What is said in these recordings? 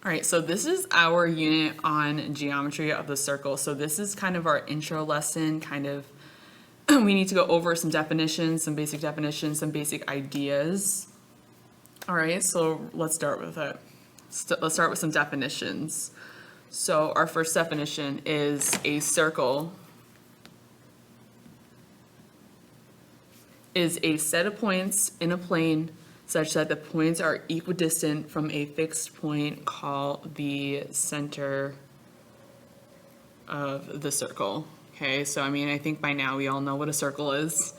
All right, so this is our unit on geometry of the circle. So this is kind of our intro lesson, we need to go over some definitions, some basic ideas. All right, so let's start with it. Let's start with some definitions. So our first definition is a circle is a set of points in a plane such that the points are equidistant from a fixed point called the center of the circle. Okay, so I think by now we all know what a circle is,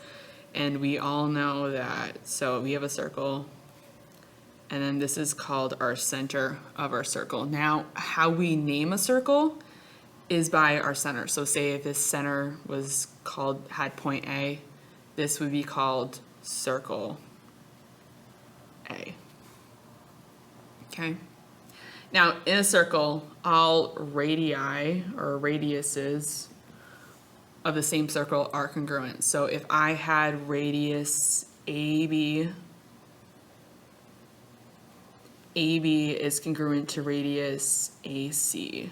and we all know that, so we have a circle, and then this is called our center of our circle. Now, how we name a circle is by our center. So say if this center had point A, this would be called circle A. Okay. Now, in a circle, all radii or radiuses of the same circle are congruent. So if I had radius AB, AB is congruent to radius AC.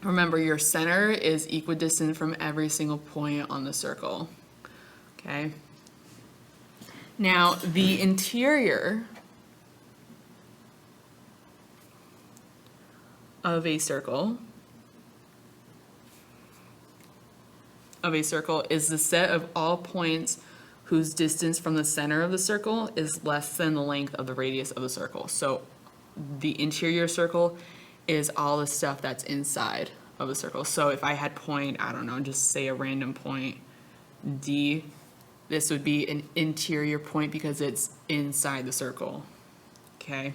Remember, your center is equidistant from every single point on the circle. Okay. Now, the interior of a circle is the set of all points whose distance from the center of the circle is less than the length of the radius of the circle. So the interior circle is all the stuff that's inside of the circle. So if I had point, I don't know, just say a random point D, this would be an interior point because it's inside the circle. Okay.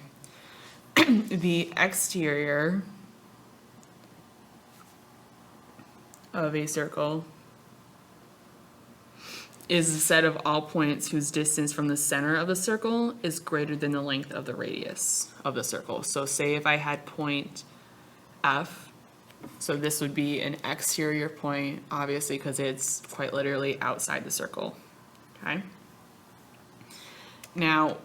The exterior of a circle is the set of all points whose distance from the center of the circle is greater than the length of the radius of the circle. So say if I had point F, so this would be an exterior point, obviously, because it's quite literally outside the circle. Okay. Now,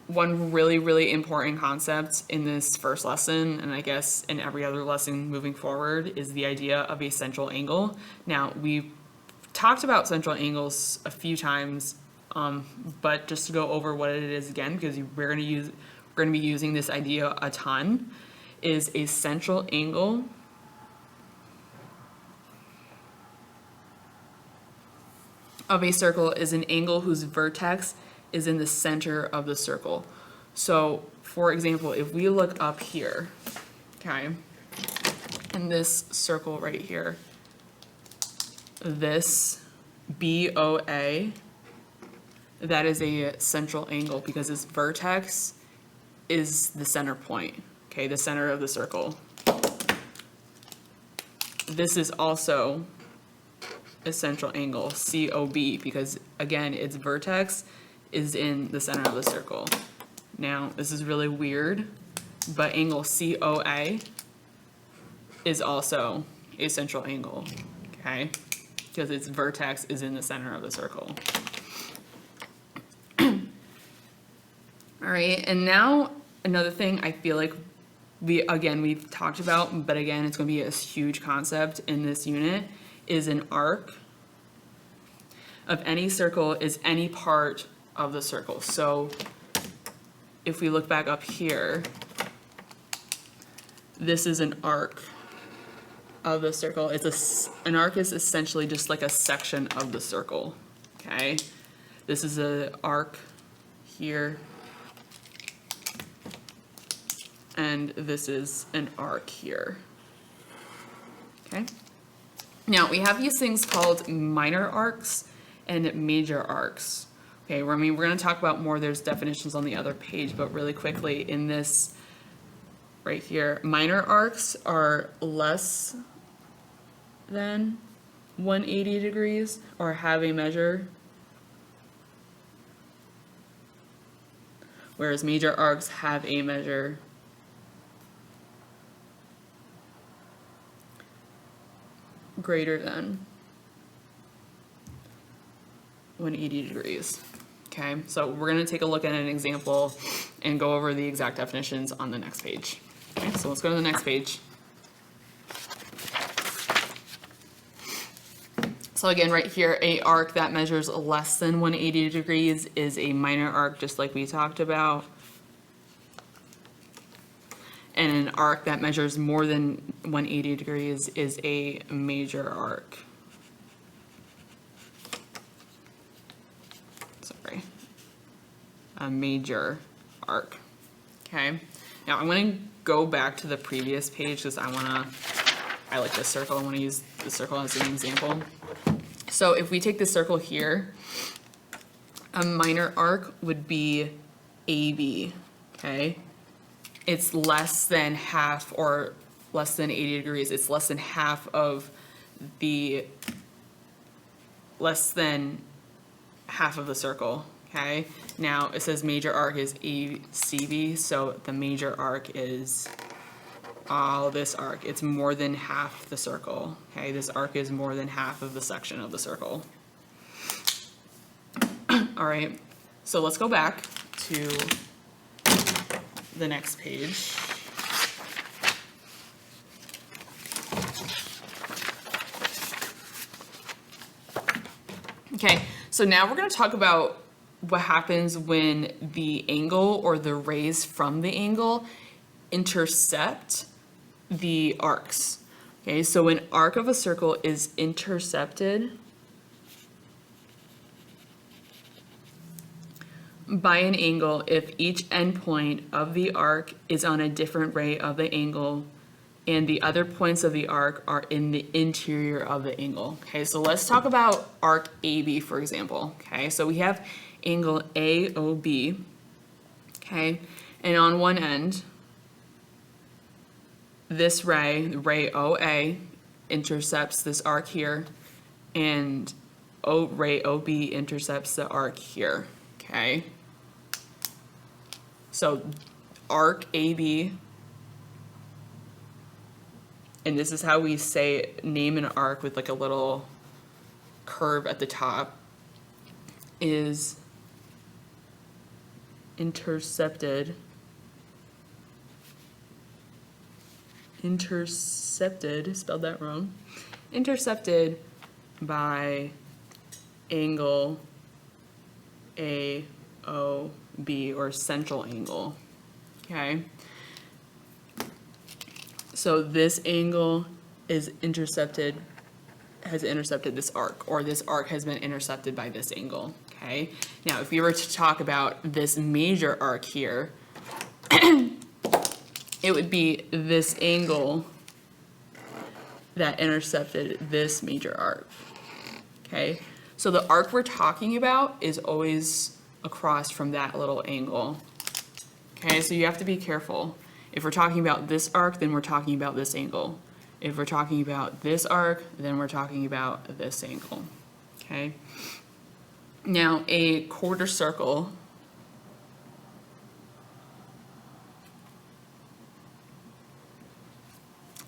one really, really important concept in this first lesson, and I guess in every other lesson moving forward, is the idea of a central angle. Now, we've talked about central angles a few times, but just to go over what it is again, because we're going to be using this idea a ton, is a central angle of a circle is an angle whose vertex is in the center of the circle. So, for example, if we look up here, okay, in this circle right here, this BOA, that is a central angle because its vertex is the center point, okay, the center of the circle. This is also a central angle, COB, because again, its vertex is in the center of the circle. Now, this is really weird, but angle COA is also a central angle, okay? Because its vertex is in the center of the circle. All right, and now another thing I feel like we've talked about, but again, it's going to be a huge concept in this unit, is an arc of any circle is any part of the circle. So if we look back up here, this is an arc of the circle. An arc is essentially just like a section of the circle, okay? This is an arc here, and this is an arc here, okay? Now, we have these things called minor arcs and major arcs. Okay, we're going to talk about more, there's definitions on the other page, but really quickly in this right here, minor arcs are less than 180 degrees or have a measure, whereas major arcs have a measure greater than 180 degrees. Okay, so we're gonna take a look at an example and go over the exact definitions on the next page. Okay, so let's go to the next page. So again, right here, a arc that measures less than 180 degrees is a minor arc, just like we talked about. And an arc that measures more than 180 degrees is a major arc. Sorry. A major arc. Okay. Now I'm going to go back to the previous page because I like this circle. I want to use the circle as an example. So if we take the circle here, a minor arc would be AB, okay? It's less than half or less than 80 degrees. It's less than half of the circle, okay? Now it says major arc is ACB, so the major arc is all this arc. It's more than half the circle, okay? This arc is more than half of the section of the circle. All right, so let's go back to the next page. Okay, so now we're going to talk about what happens when the angle or the rays from the angle intercept the arcs. Okay, so an arc of a circle is intercepted by an angle if each endpoint of the arc is on a different ray of the angle and the other points of the arc are in the interior of the angle. Okay, so let's talk about arc AB, for example. Okay, so we have angle AOB, okay, and on one end, this ray OA, intercepts this arc here, and ray OB intercepts the arc here, okay? So arc AB, and this is how we name an arc with like a little curve at the top, is intercepted, spelled that wrong, intercepted by angle AOB, or central angle, okay? So this angle has intercepted this arc, or this arc has been intercepted by this angle, okay? Now, if we were to talk about this major arc here, it would be this angle that intercepted this major arc, okay? So the arc we're talking about is always across from that little angle, okay? So you have to be careful. If we're talking about this arc, then we're talking about this angle. If we're talking about this arc, then we're talking about this angle, okay? Now, a quarter circle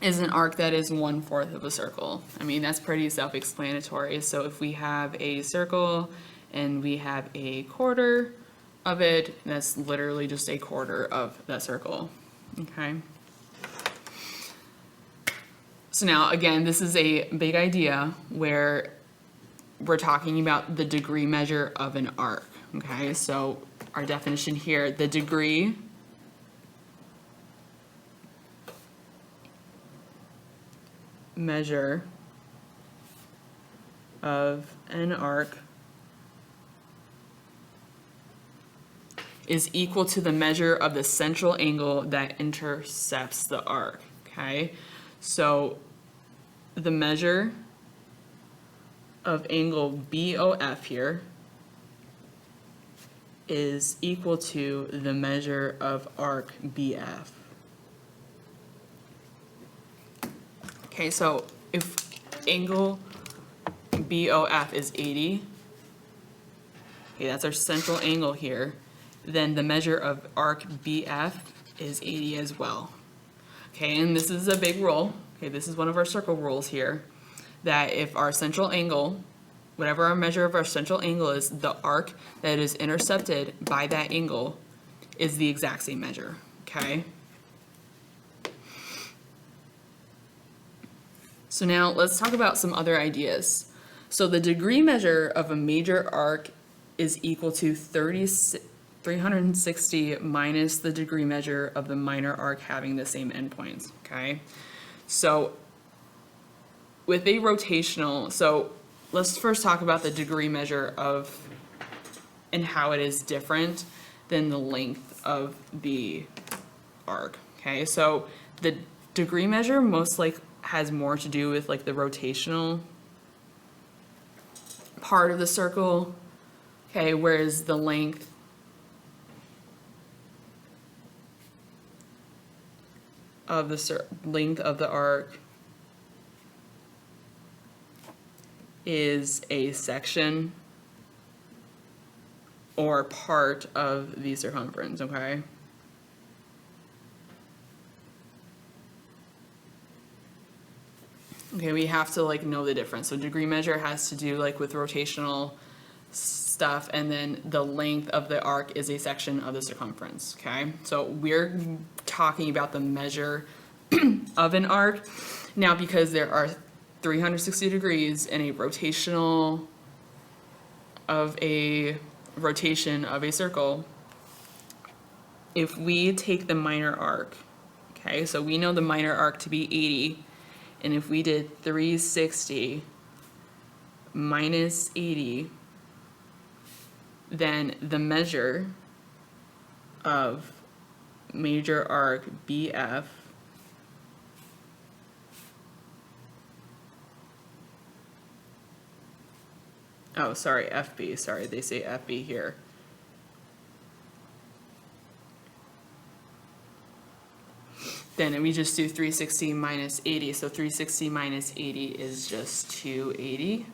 is an arc that is 1/4 of a circle. I mean, that's pretty self-explanatory. So if we have a circle and we have a quarter of it, that's literally just a quarter of that circle, okay? So now, again, this is a big idea where we're talking about the degree measure of an arc, okay? So our definition here, the degree measure of an arc is equal to the measure of the central angle that intercepts the arc, okay? So the measure of angle BOF here is equal to the measure of arc BF. Okay, so if angle BOF is 80, okay, that's our central angle here, then the measure of arc BF is 80 as well. Okay, and this is a big rule. Okay, this is one of our circle rules here, that if our central angle whatever our measure of our central angle is, the arc that is intercepted by that angle is the exact same measure, okay? So now let's talk about some other ideas. So the degree measure of a major arc is equal to 360 minus the degree measure of the minor arc having the same endpoints, okay? So with a rotational, so let's first talk about the degree measure of and how it is different than the length of the arc, okay? So the degree measure most like has more to do with like the rotational part of the circle, okay, whereas the length of the arc is a section or part of the circumference, okay? Okay, we have to like know the difference. So degree measure has to do like with rotational stuff, and then the length of the arc is a section of the circumference, okay? So we're talking about the measure of an arc. Now, because there are 360 degrees in a rotation of a circle, if we take the minor arc, okay, so we know the minor arc to be 80, and if we did 360 minus 80, then the measure of major arc BF FB, sorry, they say FB here. Then we just do 360 minus 80. So 360 minus 80 is just 280.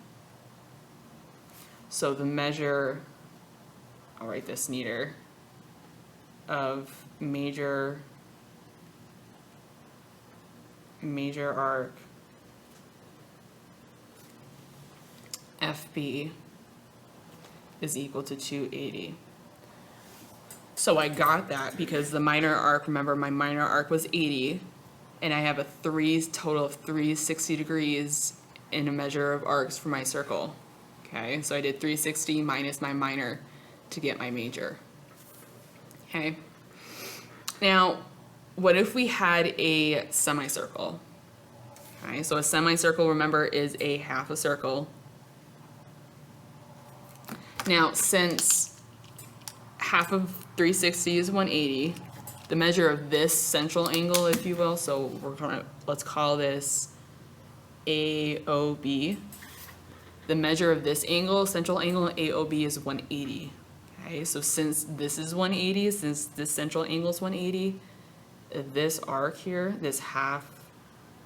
So the measure, I'll write this neater, of major arc FB is equal to 280. So I got that because the minor arc, remember my minor arc was 80, and I have a total of 360 degrees in a measure of arcs for my circle. Okay, so I did 360 minus my minor to get my major. Okay, now what if we had a semicircle? Okay, so a semicircle, remember, is a half a circle. Now, since half of 360 is 180, the measure of this central angle, if you will, so let's call this AOB. The measure of this angle, central angle, AOB, is 180. Okay, so since this is 180, since this central angle is 180, this arc here, this half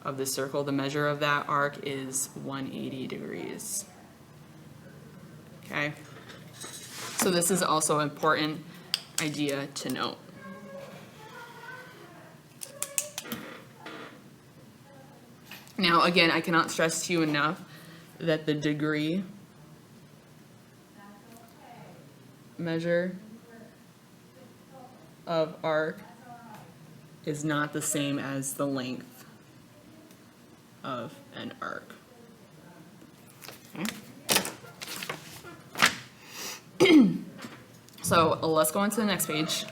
of the circle, the measure of that arc is 180 degrees. Okay. So this is also an important idea to note. Now, again, I cannot stress to you enough that the degree measure of arc is not the same as the length of an arc. Okay. So let's go on to the next page.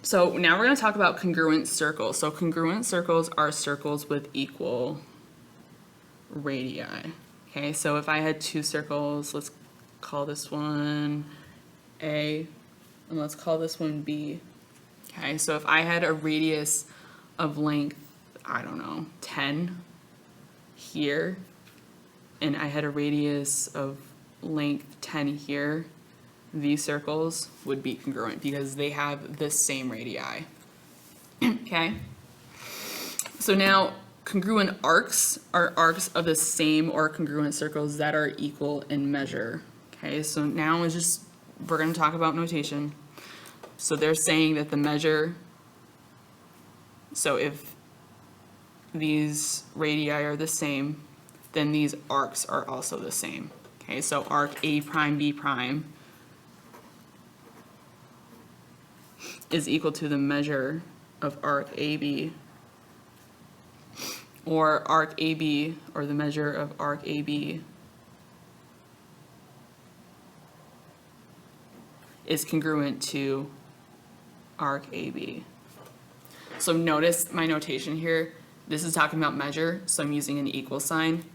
So now we're going to talk about congruent circles. So congruent circles are circles with equal radii. Okay, so if I had two circles, let's call this one A, and let's call this one B. Okay, so if I had a radius of length, I don't know, 10 here, and I had a radius of length 10 here, these circles would be congruent because they have the same radii. Okay? So now, congruent arcs are arcs of the same or congruent circles that are equal in measure. Okay, so now we're going to talk about notation. So they're saying that the measure, so if these radii are the same, then these arcs are also the same. Okay, so arc A prime B prime is equal to the measure of arc AB, or arc AB, or the measure of arc AB is congruent to arc AB. So notice my notation here. This is talking about measure, so I'm using an equal sign.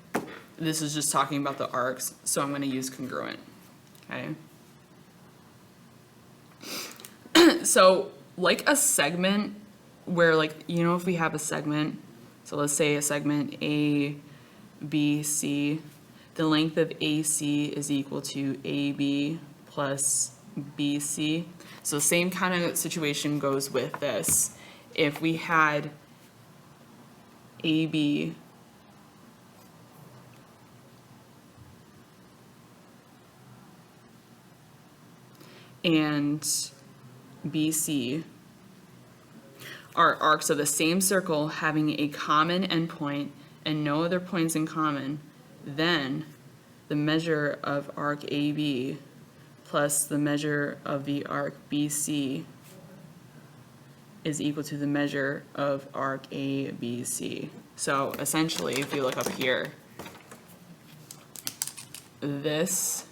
This is just talking about the arcs, so I'm going to use congruent. Okay. So like a segment where, like, you know, if we have a segment, so let's say a segment A, B, C, the length of AC is equal to AB plus BC. So same kind of situation goes with this. If we had AB and BC are arcs of the same circle having a common endpoint and no other points in common, then the measure of arc AB plus the measure of the arc BC is equal to the measure of arc ABC. So essentially, if you look up here, this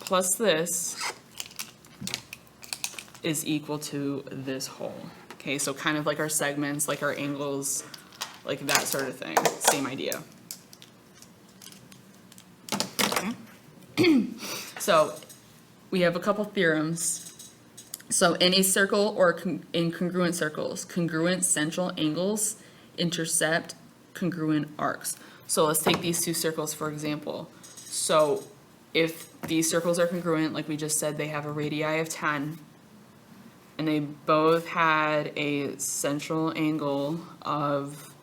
plus this is equal to this whole. Okay, so kind of like our segments, like our angles, like that sort of thing. Same idea. Okay. So we have a couple theorems. So in a circle or in congruent circles, congruent central angles intercept congruent arcs. So let's take these two circles for example. So if these circles are congruent, like we just said, they have a radii of 10, and they both had a central angle of,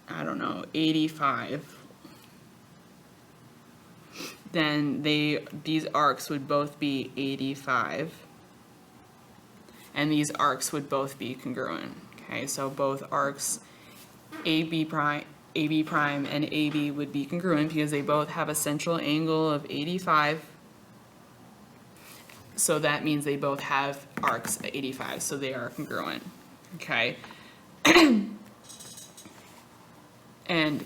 I don't know, 85, then these arcs would both be 85, and these arcs would both be congruent. Okay, so both arcs AB prime and AB would be congruent because they both have a central angle of 85. So that means they both have arcs at 85, so they are congruent. Okay. And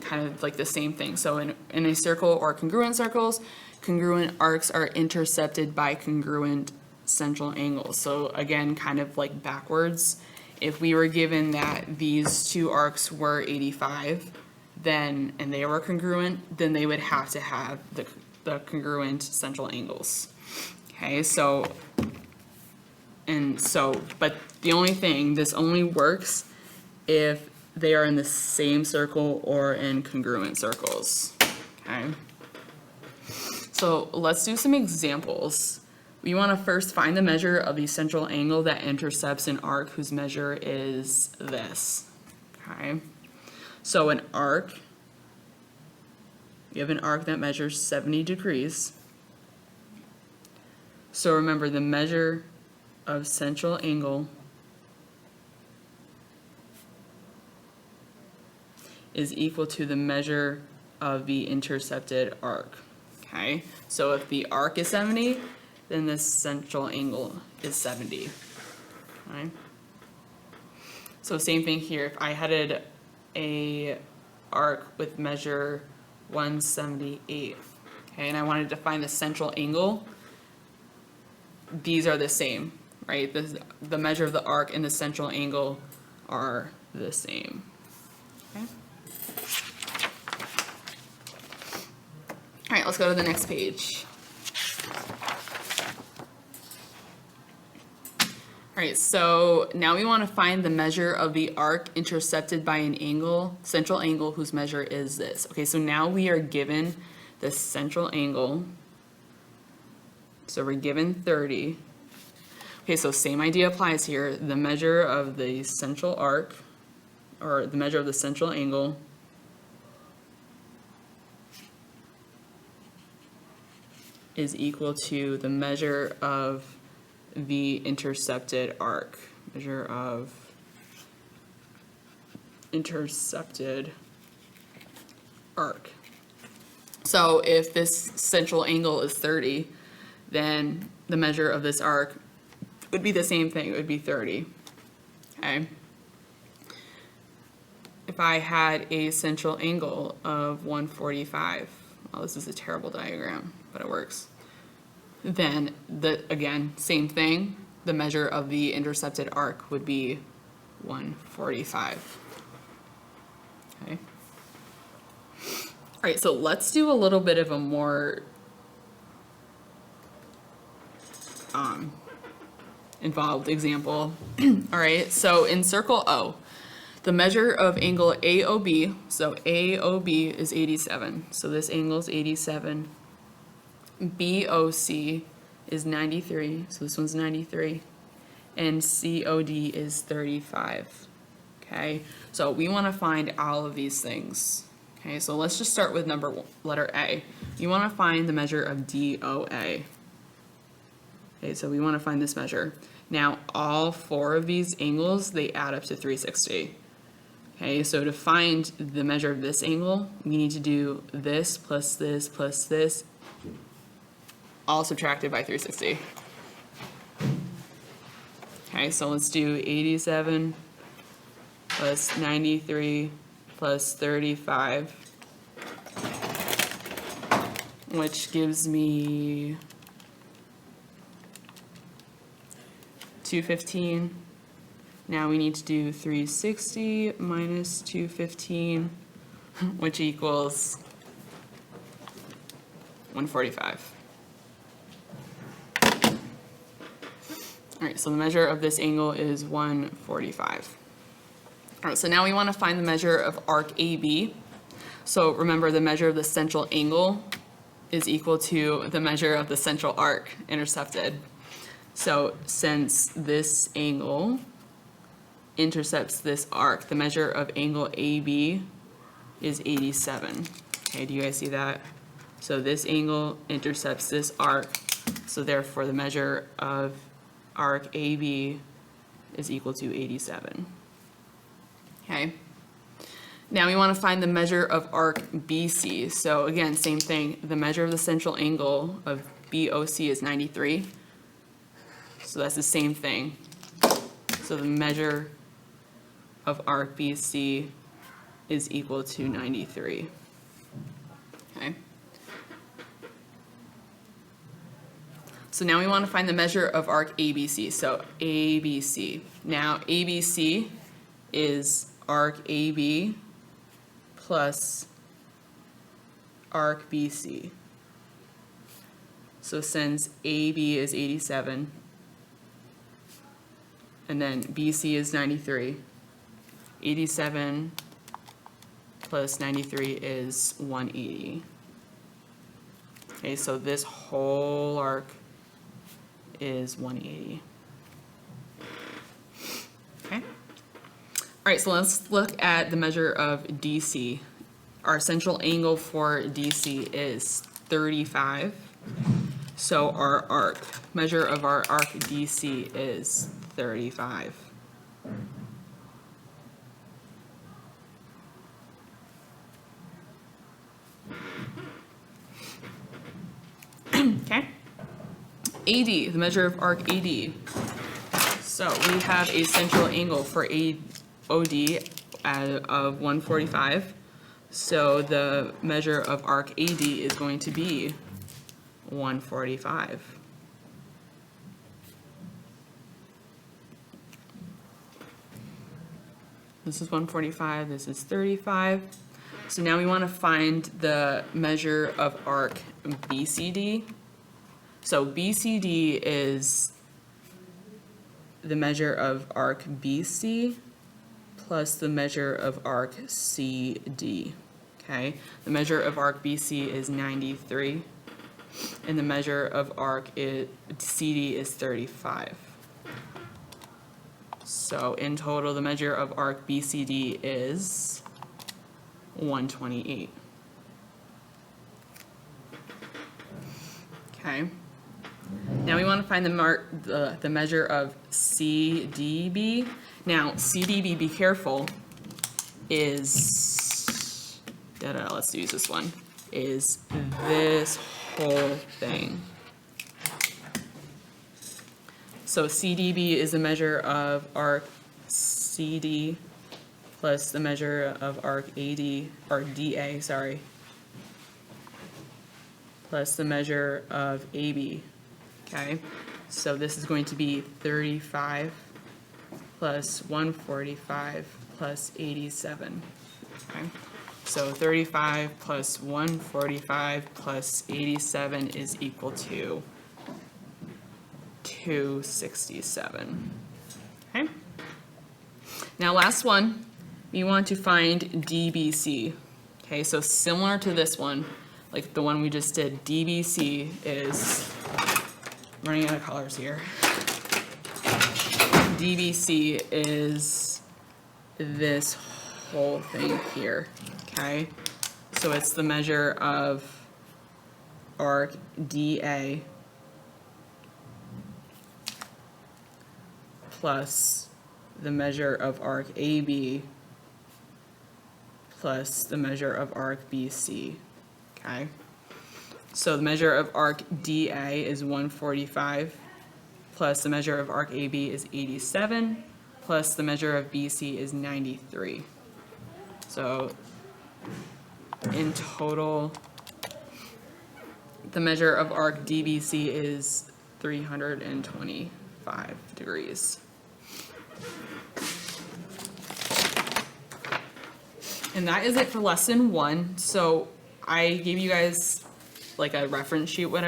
kind of like the same thing. So in a circle or congruent circles, congruent arcs are intercepted by congruent central angles. So again, kind of like backwards. If we were given that these two arcs were 85, then, and they were congruent, then they would have to have the congruent central angles. Okay, so, but the only thing, this only works if they are in the same circle or in congruent circles. Okay, so let's do some examples. We want to first find the measure of the central angle that intercepts an arc whose measure is this. Okay, so an arc, you have an arc that measures 70 degrees. So remember, the measure of central angle is equal to the measure of the intercepted arc. Okay, so if the arc is 70, then the central angle is 70. Okay. So same thing here. If I had a arc with measure 178, okay, and I wanted to find the central angle, these are the same, right? The measure of the arc and the central angle are the same. Okay. All right, let's go to the next page. All right, so now we want to find the measure of the arc intercepted by an angle, central angle whose measure is this. Okay, so now we are given the central angle. So we're given 30. Okay, so same idea applies here. The measure of the central arc, or the measure of the central angle, is equal to the measure of the intercepted arc. Measure of intercepted arc. So if this central angle is 30, then the measure of this arc would be the same thing, it would be 30, okay? If I had a central angle of 145, well, this is a terrible diagram, but it works. Then, again, same thing, the measure of the intercepted arc would be 145, okay? All right, so let's do a little bit of a more involved example. All right, so in circle O, the measure of angle AOB, so AOB is 87, so this angle is 87. BOC is 93, so this one's 93. And COD is 35, okay? So we want to find all of these things. Okay, so let's just start with letter A. You want to find the measure of DOA. Okay, so we want to find this measure. Now, all four of these angles, they add up to 360. Okay, so to find the measure of this angle, we need to do this plus this plus this, all subtracted by 360. Okay, so let's do 87 plus 93 plus 35, which gives me 215. Now we need to do 360 minus 215, which equals 145. All right, so the measure of this angle is 145. All right, so now we want to find the measure of arc AB. So remember, the measure of the central angle is equal to the measure of the central arc intercepted. So since this angle intercepts this arc, the measure of angle AB is 87. Okay, do you guys see that? So this angle intercepts this arc, so therefore the measure of arc AB is equal to 87. Okay. Now we want to find the measure of arc BC. So again, same thing. The measure of the central angle of BOC is 93. So that's the same thing. So the measure of arc BC is equal to 93. Okay. So now we want to find the measure of arc ABC. So ABC. Now ABC is arc AB plus arc BC. So since AB is 87, and then BC is 93, 87 plus 93 is 180. Okay, so this whole arc is 180. Okay. All right, so let's look at the measure of DC. Our central angle for DC is 35. So our measure of our arc DC is 35. Okay. AD, the measure of arc AD. So we have a central angle for AOD of 145. So the measure of arc AD is going to be 145. This is 145, this is 35. So now we want to find the measure of arc BCD. So BCD is the measure of arc BC plus the measure of arc CD. Okay, the measure of arc BC is 93, and the measure of arc CD is 35. So in total, the measure of arc BCD is 128. Okay. Now we want to find the measure of CDB. Now CDB, be careful, is, let's use this one, is this whole thing. So CDB is the measure of arc CD plus the measure of arc AD, or DA, sorry, plus the measure of AB, okay? So this is going to be 35 plus 145 plus 87, okay? So 35 plus 145 plus 87 is equal to 267, okay? Now last one, we want to find DBC, okay? So similar to this one, like the one we just did, DBC is, running out of colors here. DBC is this whole thing here, okay? So it's the measure of arc DA plus the measure of arc AB plus the measure of arc BC, okay? So the measure of arc DA is 145, plus the measure of arc AB is 87, plus the measure of BC is 93. So in total, the measure of arc DBC is 325 degrees. And that is it for lesson 1. So I gave you guys like a reference sheet, whatever.